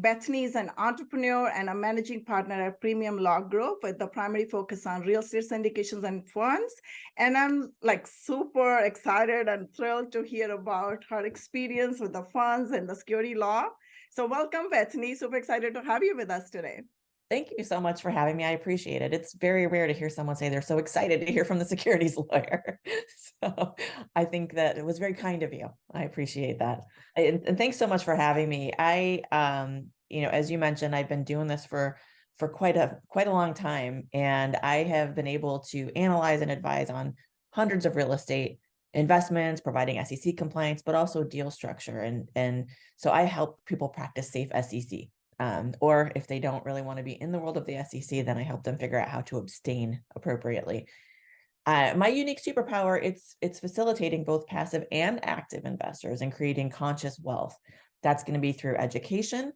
Bethany is an entrepreneur and a managing partner at Premium Law Group with the primary focus on real estate syndications and funds. And I'm like super excited and thrilled to hear about her experience with the funds and the security law. So welcome, Bethany. Super excited to have you with us today. Thank you so much for having me. I appreciate it. It's very rare to hear someone say they're so excited to hear from the securities lawyer. So I think that it was very kind of you. I appreciate that. And thanks so much for having me. As you mentioned, I've been doing this for quite a long time, and I have been able to analyze and advise on hundreds of real estate investments, providing SEC compliance, but also deal structure. And so I help people practice safe SEC. Or if they don't really want to be in the world of the SEC, then I help them figure out how to abstain appropriately. My unique superpower, it's facilitating both passive and active investors and creating conscious wealth. That's going to be through education.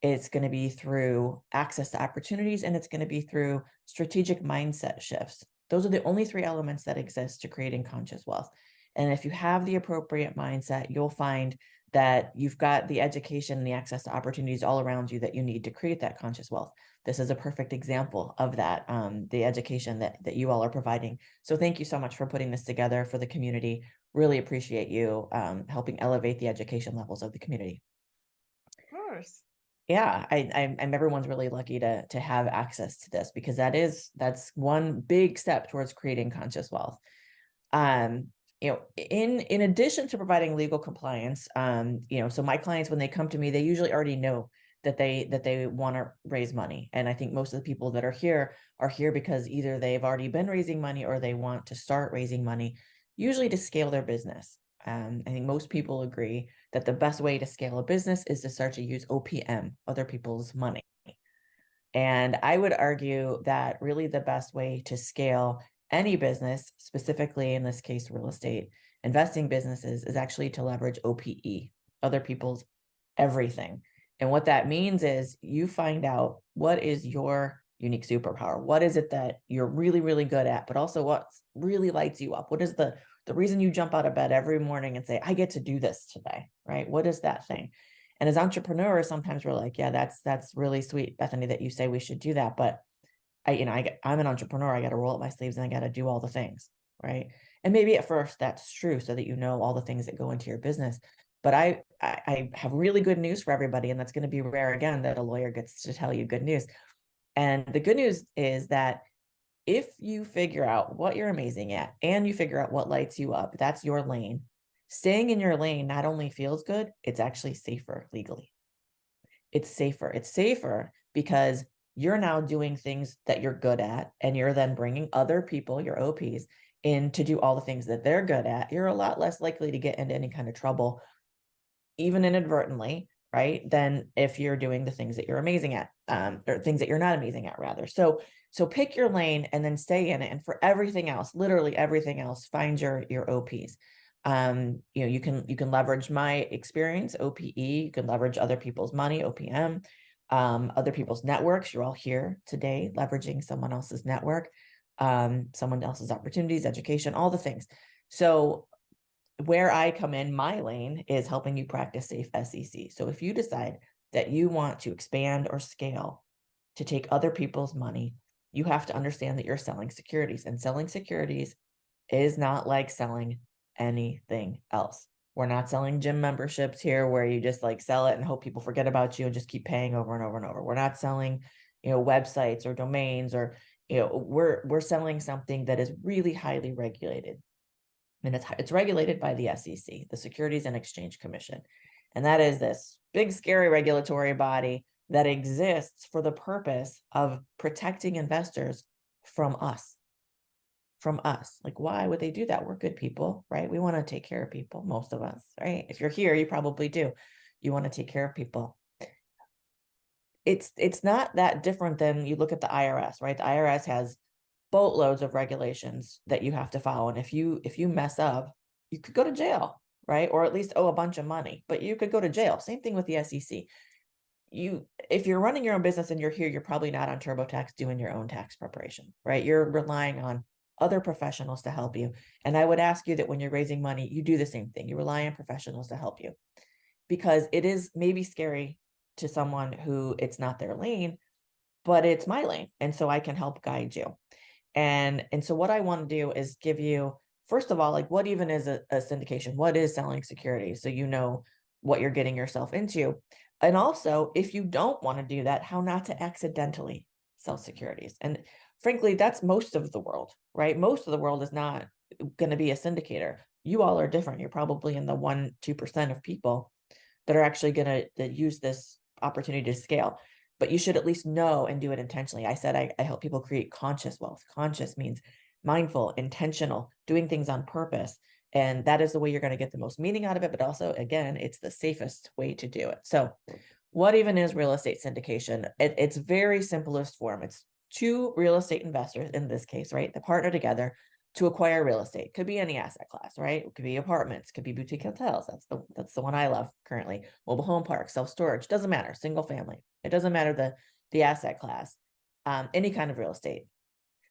It's going to be through access to opportunities, and it's going to be through strategic mindset shifts. Those are the only three elements that exist to creating conscious wealth. And if you have the appropriate mindset, you'll find that you've got the education and the access to opportunities all around you that you need to create that conscious wealth. This is a perfect example of that, the education that you all are providing. So thank you so much for putting this together for the community. Really appreciate you helping elevate the education levels of the community. Of course. Yeah, I'm everyone's really lucky to have access to this, because that's one big step towards creating conscious wealth. In addition to providing legal compliance, so my clients, when they come to me, they usually already know that they want to raise money. And I think most of the people that are here because either they've already been raising money or they want to start raising money, usually to scale their business. I think most people agree that the best way to scale a business is to start to use OPM, other people's money. And I would argue that really the best way to scale any business, specifically in this case, real estate investing businesses, is actually to leverage OPE, other people's everything. And what that means is you find out what is your unique superpower. What is it that you're really, really good at, but also what really lights you up? What is the reason you jump out of bed every morning and say, I get to do this today, right? What is that thing? And as entrepreneurs, sometimes we're like, yeah, that's really sweet, Bethany, that you say we should do that. But I'm an entrepreneur. I got to roll up my sleeves and I got to do all the things, right? And maybe at first that's true, so that you know all the things that go into your business. But I have really good news for everybody, and that's going to be rare again that a lawyer gets to tell you good news. And the good news is that if you figure out what you're amazing at and you figure out what lights you up, that's your lane. Staying in your lane not only feels good, it's actually safer legally. It's safer. It's safer because you're now doing things that you're good at, and you're then bringing other people, your OPs, in to do all the things that they're good at. You're a lot less likely to get into any kind of trouble, even inadvertently, right, than if you're doing the things that you're amazing at, or things that you're not amazing at, rather. So pick your lane and then stay in it. And for everything else, literally everything else, find your OPs. You can leverage my experience, OPE. You can leverage other people's money, OPM, other people's networks. You're all here today leveraging someone else's network, someone else's opportunities, education, all the things. So where I come in, my lane is helping you practice safe SEC. So if you decide that you want to expand or scale to take other people's money, you have to understand that you're selling securities, and selling securities is not like selling anything else. We're not selling gym memberships here where you just like sell it and hope people forget about you and just keep paying over and over and over. We're not selling, websites or domains, or, we're selling something that is really highly regulated. And it's regulated by the SEC, the Securities and Exchange Commission. And that is this big, scary regulatory body that exists for the purpose of protecting investors from us. From us. Like, why would they do that? We're good people, right? We want to take care of people, most of us, right? If you're here, you probably do. You want to take care of people. It's not that different than you look at the IRS, right? The IRS has boatloads of regulations that you have to follow. And if you mess up, you could go to jail, right? Or at least owe a bunch of money, but you could go to jail. Same thing with the SEC. If you're running your own business and you're here, you're probably not on TurboTax doing your own tax preparation, right? You're relying on other professionals to help you. And I would ask you that when you're raising money, you do the same thing. You rely on professionals to help you, because it is maybe scary to someone who it's not their lane, but it's my lane. And so I can help guide you. And so what I want to do is give you, first of all, like what even is a syndication? What is selling securities? So you know what you're getting yourself into. And also, if you don't want to do that, how not to accidentally sell securities. And frankly, that's most of the world, right? Most of the world is not going to be a syndicator. You all are different. You're probably in the 1-2% of people that are actually going to use this opportunity to scale. But you should at least know and do it intentionally. I said I help people create conscious wealth. Conscious means mindful, intentional, doing things on purpose. And that is the way you're going to get the most meaning out of it. But also, again, it's the safest way to do it. So what even is real estate syndication? It's very simplest form. It's two real estate investors in this case, right? They partner together to acquire real estate. Could be any asset class, right? It could be apartments, could be boutique hotels. That's the one I love currently. Mobile home parks, self-storage, doesn't matter. Single family. It doesn't matter the asset class. Any kind of real estate.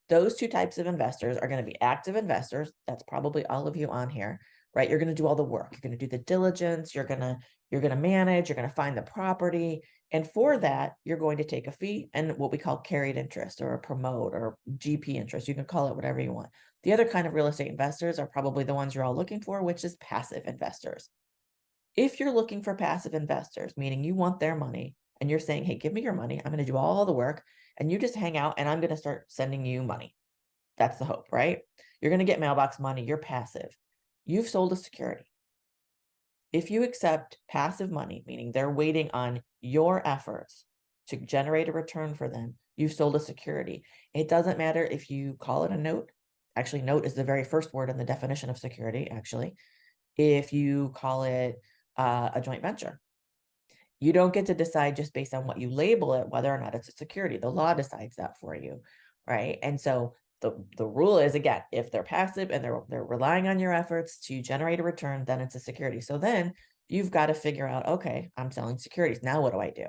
Those two types of investors are going to be active investors. That's probably all of you on here, right? You're going to do all the work. You're going to do the diligence. You're going to manage. You're going to find the property. And for that, you're going to take a fee and what we call carried interest or a promote or GP interest. You can call it whatever you want. The other kind of real estate investors are probably the ones you're all looking for, which is passive investors. If you're looking for passive investors, meaning you want their money and you're saying, hey, give me your money. I'm going to do all the work and you just hang out and I'm going to start sending you money. That's the hope, right? You're going to get mailbox money. You're passive. You've sold a security. If you accept passive money, meaning they're waiting on your efforts to generate a return for them, you've sold a security. It doesn't matter if you call it a note. Actually, note is the very first word in the definition of security, actually. If you call it a joint venture, you don't get to decide just based on what you label it, whether or not it's a security. The law decides that for you, right? And so the rule is, again, if they're passive and they're relying on your efforts to generate a return, then it's a security. So then you've got to figure out, okay, I'm selling securities. Now what do I do?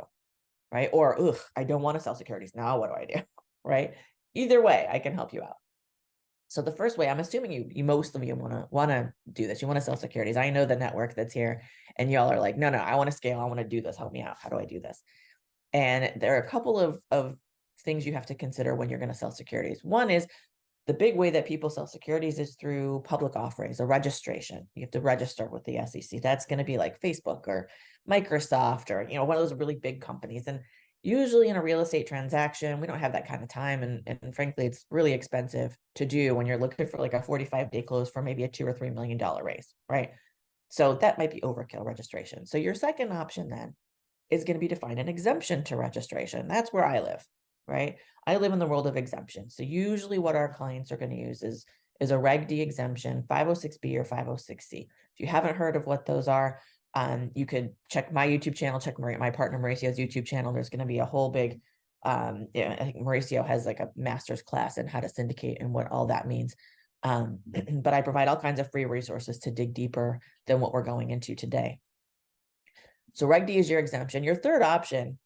Right? Or, ugh, I don't want to sell securities. Now what do I do? Right? Either way, I can help you out. So the first way, I'm assuming you most of you want to do this. You want to sell securities. I know the network that's here and y'all are like, no, I want to scale. I want to do this. Help me out. How do I do this? And there are a couple of things you have to consider when you're going to sell securities. One is the big way that people sell securities is through public offerings, a registration. You have to register with the SEC. That's going to be like Facebook or Microsoft or, one of those really big companies. And usually in a real estate transaction, we don't have that kind of time. And frankly, it's really expensive to do when you're looking for like a 45-day close for maybe a $2 or $3 million raise, right? So that might be overkill registration. So your second option then is going to be to find an exemption to registration. That's where I live, right? I live in the world of exemptions. So usually what our clients are going to use is a Reg D exemption, 506B or 506C. If you haven't heard of what those are, you could check my YouTube channel, check my partner Mauricio's YouTube channel. There's going to be a whole big, I think Mauricio has like a master's class in how to syndicate and what all that means. But I provide all kinds of free resources to dig deeper than what we're going into today. So Reg D is your exemption. Your third option,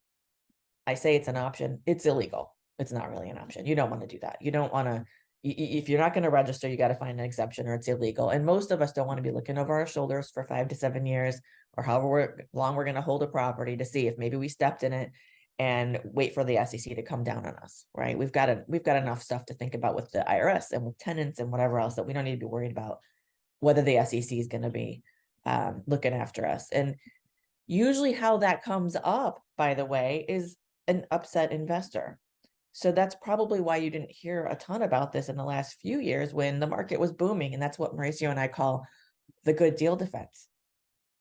I say it's an option, it's illegal. It's not really an option. You don't want to do that. You don't want to, if you're not going to register, you got to find an exemption or it's illegal. And most of us don't want to be looking over our shoulders for 5 to 7 years or however long we're going to hold a property to see if maybe we stepped in it and wait for the SEC to come down on us, right? We've got enough stuff to think about with the IRS and with tenants and whatever else that we don't need to be worried about whether the SEC is going to be looking after us. And usually how that comes up, by the way, is an upset investor. So that's probably why you didn't hear a ton about this in the last few years when the market was booming. And that's what Mauricio and I call the good deal defense.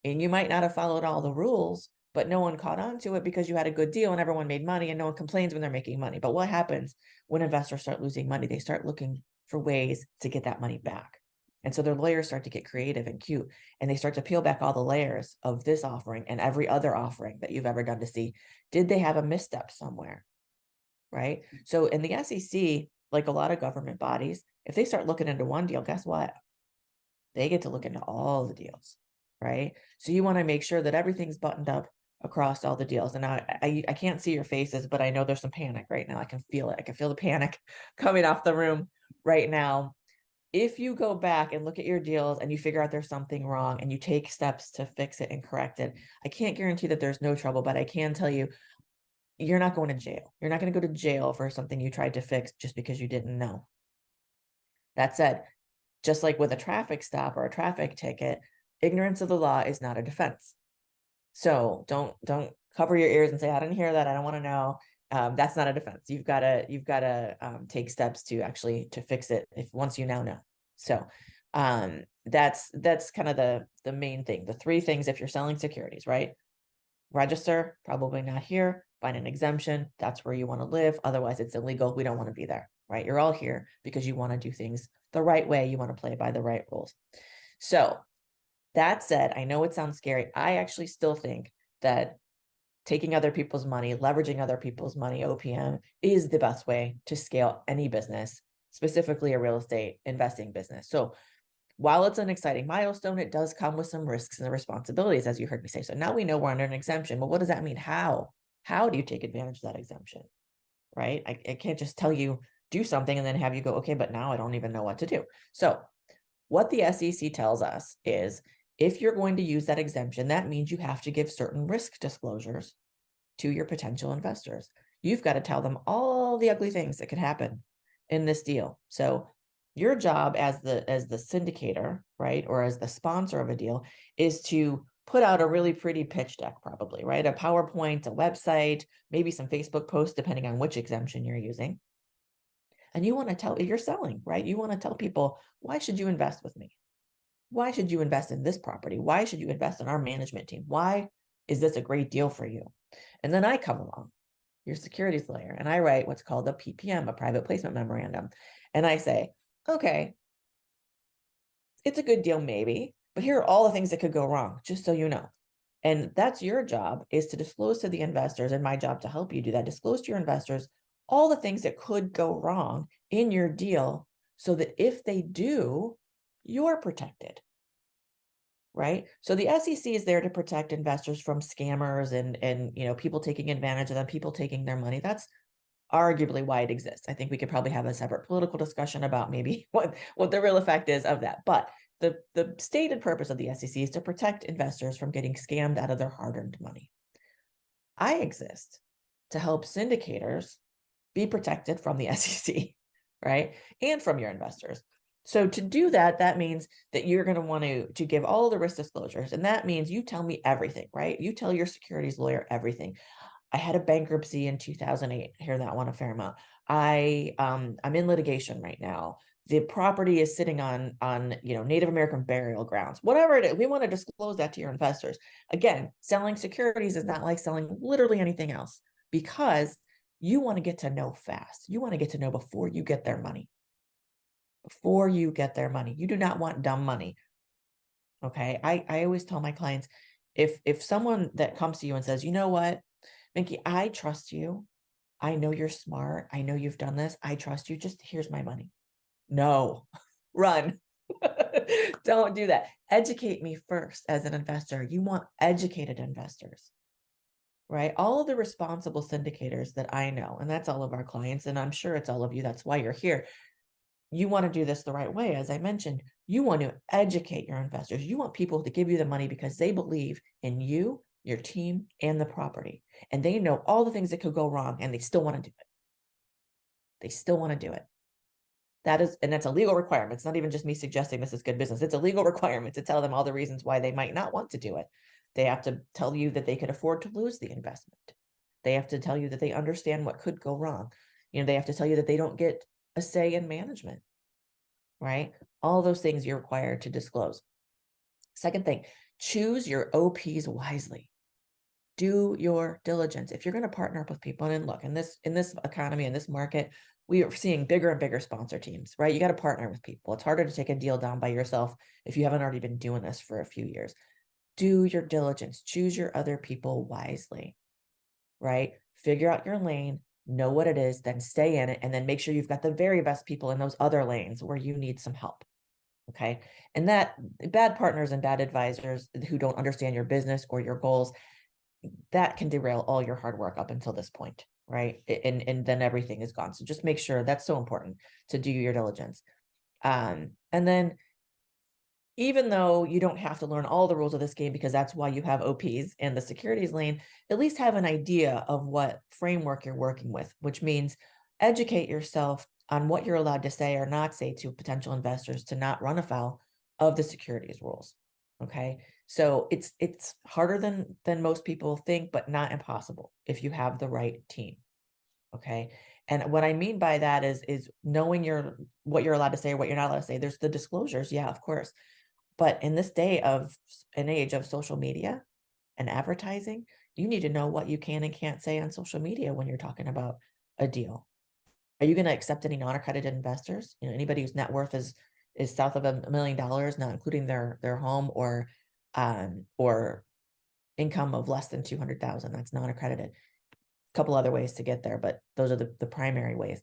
And you might not have followed all the rules, but no one caught on to it because you had a good deal and everyone made money and no one complains when they're making money. But what happens when investors start losing money? They start looking for ways to get that money back. And so their lawyers start to get creative and cute, and they start to peel back all the layers of this offering and every other offering that you've ever done to see, did they have a misstep somewhere, right? So in the SEC, like a lot of government bodies, if they start looking into one deal, guess what? They get to look into all the deals, right? So you want to make sure that everything's buttoned up across all the deals. And I can't see your faces, but I know there's some panic right now. I can feel it. I can feel the panic coming off the room right now. if you go back and look at your deals and you figure out there's something wrong and you take steps to fix it and correct it, I can't guarantee that there's no trouble, but I can tell you, you're not going to jail. You're not going to go to jail for something you tried to fix just because you didn't know. That said, just like with a traffic stop or a traffic ticket, ignorance of the law is not a defense. So don't cover your ears and say, I didn't hear that, I don't want to know. That's not a defense. You've got to take steps to actually to fix it if once you now know. So that's kind of the main thing. The three things if you're selling securities, right? Register, probably not here. Find an exemption, that's where you want to live. Otherwise, it's illegal. We don't want to be there, right? You're all here because you want to do things the right way. You want to play by the right rules. So that said, I know it sounds scary. I actually still think that taking other people's money, leveraging other people's money, OPM, is the best way to scale any business, specifically a real estate investing business. So while it's an exciting milestone, it does come with some risks and responsibilities, as you heard me say. So now we know we're under an exemption. Well, what does that mean? How do you take advantage of that exemption? Right? I can't just tell you do something and then have you go, okay, but now I don't even know what to do. So what the SEC tells us is if you're going to use that exemption, that means you have to give certain risk disclosures to your potential investors. You've got to tell them all the ugly things that could happen in this deal. So your job as the syndicator, right, or as the sponsor of a deal is to put out a really pretty pitch deck, probably, right? A PowerPoint, a website, maybe some Facebook posts, depending on which exemption you're using. And you want to tell, you're selling, right? You want to tell people, why should you invest with me? Why should you invest in this property? Why should you invest in our management team? Why is this a great deal for you? And then I come along, your securities lawyer, and I write what's called a PPM, a private placement memorandum. And I say, okay, it's a good deal, maybe, but here are all the things that could go wrong, just so you know. And that's your job, is to disclose to the investors, and my job to help you do that, disclose to your investors all the things that could go wrong in your deal so that if they do, you're protected. Right? So the SEC is there to protect investors from scammers and people taking advantage of them, people taking their money. That's arguably why it exists. I think we could probably have a separate political discussion about maybe what the real effect is of that. But the stated purpose of the SEC is to protect investors from getting scammed out of their hard-earned money. I exist to help syndicators be protected from the SEC, right? And from your investors. So to do that, that means that you're going to want to give all the risk disclosures. And that means you tell me everything, right? You tell your securities lawyer everything. I had a bankruptcy in 2008. I hear that one a fair amount. I'm in litigation right now. The property is sitting on Native American burial grounds, whatever it is. We want to disclose that to your investors. Again, selling securities is not like selling literally anything else, because you want to get to know fast. You want to get to know before you get their money. Before you get their money. You do not want dumb money. Okay. I always tell my clients, if someone that comes to you and says, you know what, Minky, I trust you. I know you're smart. I know you've done this. I trust you. Just here's my money. No, run. Don't do that. Educate me first as an investor. You want educated investors, right? All of the responsible syndicators that I know, and that's all of our clients, and I'm sure it's all of you. That's why you're here. You want to do this the right way. As I mentioned, you want to educate your investors. You want people to give you the money because they believe in you, your team, and the property. And they know all the things that could go wrong, and they still want to do it. They still want to do it. That's a legal requirement. It's not even just me suggesting this is good business. It's a legal requirement to tell them all the reasons why they might not want to do it. They have to tell you that they could afford to lose the investment. They have to tell you that they understand what could go wrong. They have to tell you that they don't get a say in management, right? All those things you're required to disclose. Second thing, choose your OPs wisely. Do your diligence. If you're going to partner up with people, and look, in this economy, in this market, we are seeing bigger and bigger sponsor teams, right? You got to partner with people. It's harder to take a deal down by yourself if you haven't already been doing this for a few years. Do your diligence. Choose your other people wisely, right? Figure out your lane, know what it is, then stay in it, and then make sure you've got the very best people in those other lanes where you need some help. Okay. And that bad partners and bad advisors who don't understand your business or your goals, that can derail all your hard work up until this point, right? And then everything is gone. So just make sure, that's so important, to do your diligence. And then even though you don't have to learn all the rules of this game, because that's why you have OPs in the securities lane, at least have an idea of what framework you're working with, which means educate yourself on what you're allowed to say or not say to potential investors to not run afoul of the securities rules. Okay. So it's harder than most people think, but not impossible if you have the right team. Okay. And what I mean by that is knowing what you're allowed to say or what you're not allowed to say. There's the disclosures. Yeah, of course. But in this day of an age of social media and advertising, you need to know what you can and can't say on social media when you're talking about a deal. Are you going to accept any non-accredited investors? Anybody whose net worth is south of $1 million, not including their home or income of less than 200,000. That's non-accredited. A couple other ways to get there, but those are the primary ways.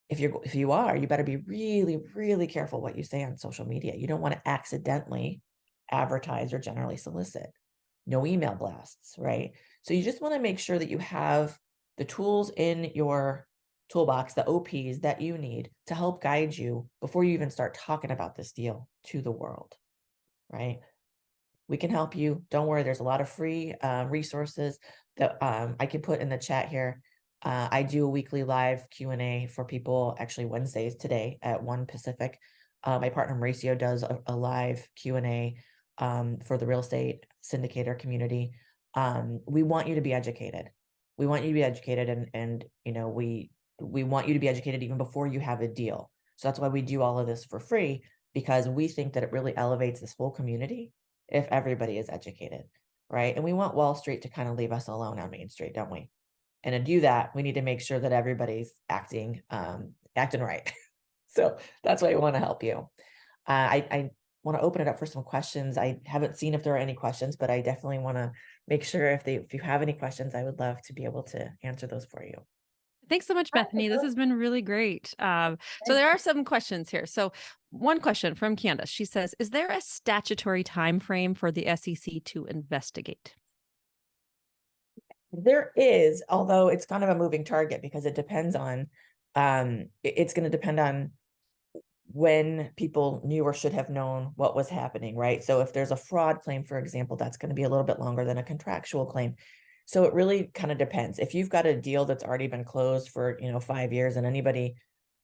If you are, you better be really, really careful what you say on social media. You don't want to accidentally advertise or generally solicit. No email blasts, right? So you just want to make sure that you have the tools in your toolbox, the OPs that you need to help guide you before you even start talking about this deal to the world, right? We can help you. Don't worry. There's a lot of free resources that I can put in the chat here. I do a weekly live Q&A for people, actually Wednesdays today at 1 Pacific. My partner Mauricio does a live Q&A for the real estate syndicator community. We want you to be educated. We want you to be educated and we want you to be educated even before you have a deal. So that's why we do all of this for free, because we think that it really elevates this whole community if everybody is educated, right? And we want Wall Street to kind of leave us alone on Main Street, don't we? And to do that, we need to make sure that everybody's acting right. So that's why we want to help you. I want to open it up for some questions. I haven't seen if there are any questions, but I definitely want to make sure if you have any questions, I would love to be able to answer those for you. Thanks so much, Bethany. This has been really great. So there are some questions here. So one question from Candace. She says, is there a statutory time frame for the SEC to investigate? There is, although it's kind of a moving target because it depends on, it's going to depend on when people knew or should have known what was happening, right? So if there's a fraud claim, for example, that's going to be a little bit longer than a contractual claim. So it really kind of depends. If you've got a deal that's already been closed for 5 years and anybody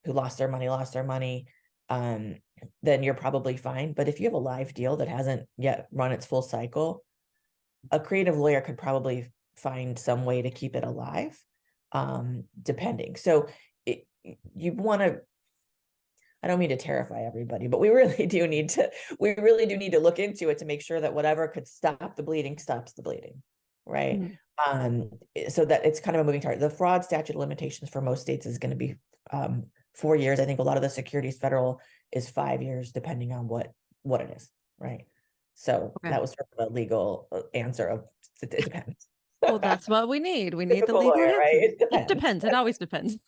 who lost their money, then you're probably fine. But if you have a live deal that hasn't yet run its full cycle, a creative lawyer could probably find some way to keep it alive, depending. So you want to, I don't mean to terrify everybody, but we really do need to look into it to make sure that whatever could stop the bleeding stops the bleeding, right? So that it's kind of a moving target. The fraud statute of limitations for most states is going to be 4 years. I think a lot of the securities federal is 5 years, depending on what it is, right? So that was sort of a legal answer of it depends. Well, that's what we need. We need the Typical legal lawyer, answer. right? It depends. It always depends.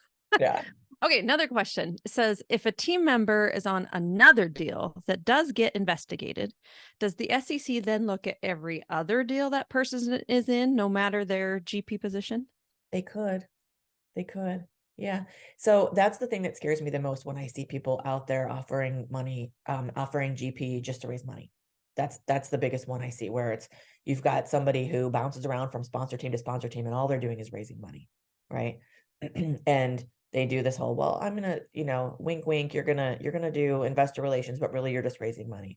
Yeah. Okay, another question. It says, if a team member is on another deal that does get investigated, does the SEC then look at every other deal that person is in, no matter their GP position? They could. Yeah. So that's the thing that scares me the most when I see people out there offering money, offering GP just to raise money. That's the biggest one I see, where you've got somebody who bounces around from sponsor team to sponsor team and all they're doing is raising money, right? And they do this whole, well, I'm gonna, wink, wink, you're gonna do investor relations, but really you're just raising money.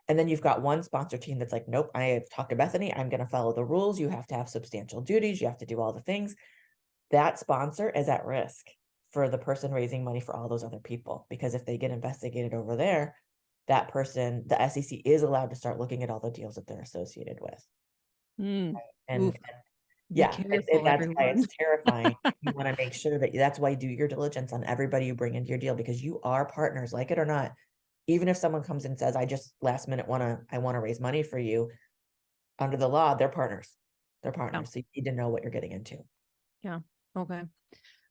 And then you've got one sponsor team that's like, nope, I have talked to Bethany, I'm gonna follow the rules. You have to have substantial duties, you have to do all the things. That sponsor is at risk for the person raising money for all those other people, because if they get investigated over there, that person, the SEC is allowed to start looking at all the deals that they're associated with. And yeah, careful, that's why it's everyone. terrifying. You want to make sure that's why you do your diligence on everybody you bring into your deal, because you are partners, like it or not. Even if someone comes and says, I just last minute I want to raise money for you, under the law, they're partners. So you need to know what you're getting into. Yeah. Okay.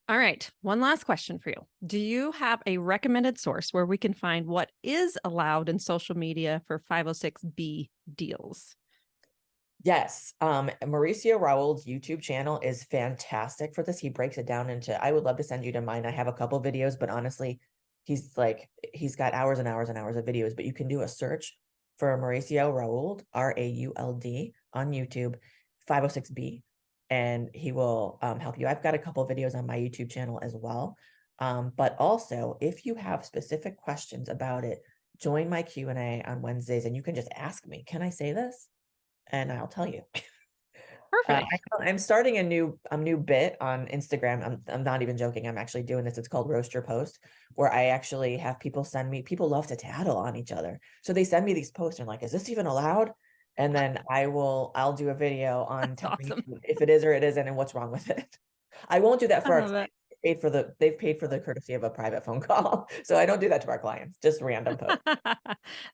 All right. One last question for you. Do you have a recommended source where we can find what is allowed in social media for 506B deals? Yes. Mauricio Raul's YouTube channel is fantastic for this. He breaks it down into, I would love to send you to mine. I have a couple videos, but honestly, he's got hours and hours and hours of videos, but you can do a search for Mauricio Rauld, Rauld, on YouTube, 506B, and he will help you. I've got a couple of videos on my YouTube channel as well. But also, if you have specific questions about it, join my Q&A on Wednesdays, and you can just ask me, can I say this? And I'll tell you. Perfect. I'm starting a new bit on Instagram. I'm not even joking. I'm actually doing this. It's called Roast Your Post, where I actually have people send me, people love to tattle on each other. So they send me these posts and I'm like, is this even allowed? And then I'll do a video on That's awesome. if it is or it isn't and what's wrong with it. I won't do that for I our love clients. They've paid for the courtesy of a private phone call. So I don't do that to our clients, just random posts.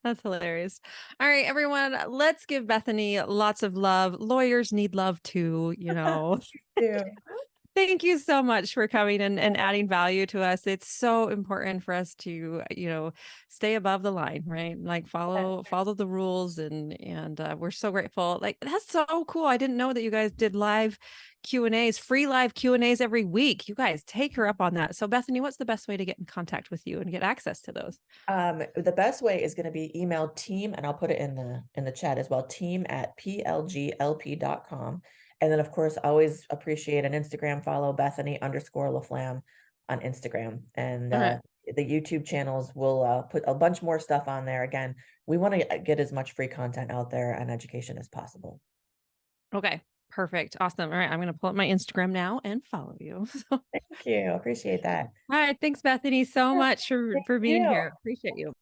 That's hilarious. All right, everyone, let's give Bethany lots of love. Lawyers need love too, you know. Yeah. Thank you so much for coming and adding value to us. It's so important for us to, you know, stay above the line, right? Like follow the rules, and we're so grateful. Like, that's so cool. I didn't know that you guys did live Q&As, free live Q&As every week. You guys take her up on that. So Bethany, what's the best way to get in contact with you and get access to those? The best way is going to be email team, and I'll put it in the chat as well, team@plglp.com. And then, of course, always appreciate an Instagram follow, Bethany_LaFlam on Instagram. And Okay. the YouTube channels will put a bunch more stuff on there. Again, we want to get as much free content out there and education as possible. Okay. Perfect. Awesome. All right. I'm going to pull up my Instagram now and follow you. So, Thank you. Appreciate that. all right. Thanks, Bethany, so much for Thank being you. here. Appreciate you.